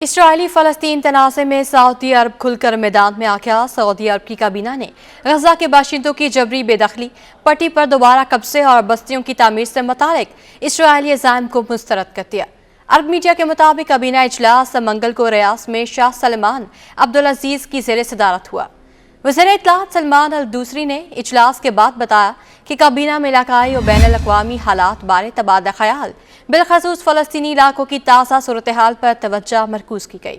اسرائیلی فلسطین تنازع میں سعودی عرب کھل کر میدان میں آ گیا۔ سعودی عرب کی کابینہ نے غزہ کے باشندوں کی جبری بے دخلی، پٹی پر دوبارہ قبضے اور بستیوں کی تعمیر سے متعلق اسرائیلی عزائم کو مسترد کر دیا۔ عرب میڈیا کے مطابق کابینہ اجلاس منگل کو ریاض میں شاہ سلمان عبدالعزیز کی زیر صدارت ہوا۔ وزیر اطلاعات سلمان الدوسری نے اجلاس کے بعد بتایا کہ کابینہ میں علاقائی اور بین الاقوامی حالات بارے تبادلہ خیال، بالخصوص فلسطینی علاقوں کی تازہ صورتحال پر توجہ مرکوز کی گئی۔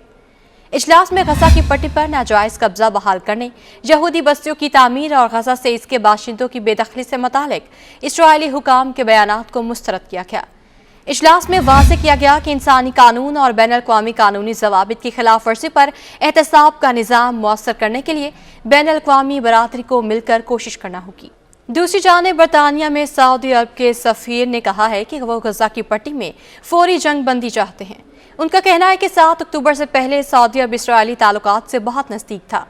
اجلاس میں غزہ کی پٹی پر ناجائز قبضہ بحال کرنے، یہودی بستیوں کی تعمیر اور غزہ سے اس کے باشندوں کی بے دخلی سے متعلق اسرائیلی حکام کے بیانات کو مسترد کیا گیا۔ اجلاس میں واضح کیا گیا کہ انسانی قانون اور بین الاقوامی قانونی ضوابط کی خلاف ورزی پر احتساب کا نظام مؤثر کرنے کے لیے بین الاقوامی برادری کو مل کر کوشش کرنا ہوگی۔ دوسری جانب برطانیہ میں سعودی عرب کے سفیر نے کہا ہے کہ وہ غزہ کی پٹی میں فوری جنگ بندی چاہتے ہیں۔ ان کا کہنا ہے کہ 7 اکتوبر سے پہلے سعودی عرب اسرائیلی تعلقات سے بہت نزدیک تھا،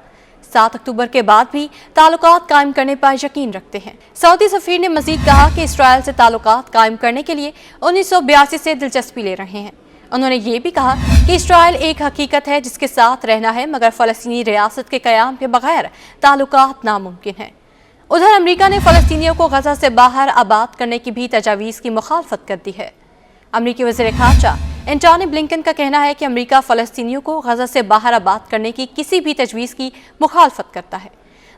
7 اکتوبر کے بعد بھی تعلقات قائم کرنے پر یقین رکھتے ہیں۔ سعودی سفیر نے مزید کہا کہ اسرائیل سے تعلقات قائم کرنے کے لیے 1982 سے دلچسپی لے رہے ہیں۔ انہوں نے یہ بھی کہا کہ اسرائیل ایک حقیقت ہے جس کے ساتھ رہنا ہے، مگر فلسطینی ریاست کے قیام کے بغیر تعلقات ناممکن ہیں۔ ادھر امریکہ نے فلسطینیوں کو غزہ سے باہر آباد کرنے کی بھی تجاویز کی مخالفت کر دی ہے۔ امریکی وزیر خارجہ اینٹونی بلنکن کا کہنا ہے کہ امریکہ فلسطینیوں کو غزہ سے باہر آباد کرنے کی کسی بھی تجویز کی مخالفت کرتا ہے۔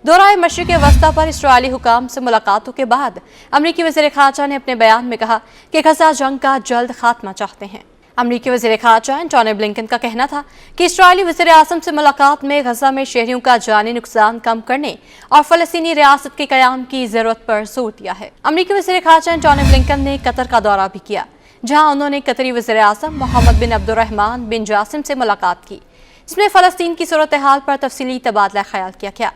دورہ مشرق وسطیٰ پر اسرائیلی حکام سے ملاقاتوں کے بعد امریکی وزیر خارجہ نے اپنے بیان میں کہا کہ غزہ جنگ کا جلد خاتمہ چاہتے ہیں۔ امریکی وزیر خارجہ اینٹونی بلنکن کا کہنا تھا کہ اسرائیلی وزیر اعظم سے ملاقات میں غزہ میں شہریوں کا جانی نقصان کم کرنے اور فلسطینی ریاست کے قیام کی ضرورت پر زور دیا ہے۔ امریکی وزیر خارجہ اینٹونی بلنکن نے قطر کا دورہ بھی کیا، جہاں انہوں نے قطری وزیر اعظم محمد بن عبد الرحمن بن جاسم سے ملاقات کی، جس میں فلسطین کی صورتحال پر تفصیلی تبادلہ خیال کیا گیا۔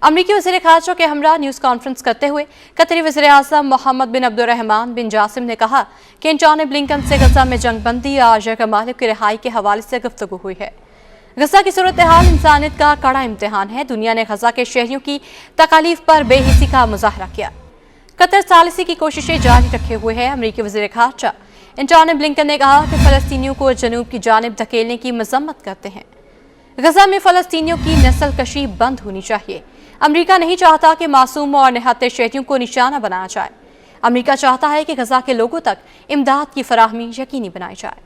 امریکی وزیر خارجہ کے ہمراہ نیوز کانفرنس کرتے ہوئے قطری وزیر اعظم محمد بن عبد الرحمن بن جاسم نے کہا کہ اینٹونی بلنکن سے غزہ میں جنگ بندی اور یرغمالیوں مالک کی رہائی کے حوالے سے گفتگو ہوئی ہے۔ غزہ کی صورتحال انسانیت کا کڑا امتحان ہے۔ دنیا نے غزہ کے شہریوں کی تکالیف پر بے حسی کا مظاہرہ کیا۔ قطر ثالثی کی کوششیں جاری رکھے ہوئے ہے۔ امریکی وزیر خارجہ اینٹونی بلنکن نے کہا کہ فلسطینیوں کو جنوب کی جانب دھکیلنے کی مذمت کرتے ہیں۔ غزہ میں فلسطینیوں کی نسل کشی بند ہونی چاہیے۔ امریکہ نہیں چاہتا کہ معصوم اور نہتے شہریوں کو نشانہ بنایا جائے۔ امریکہ چاہتا ہے کہ غزہ کے لوگوں تک امداد کی فراہمی یقینی بنائی جائے۔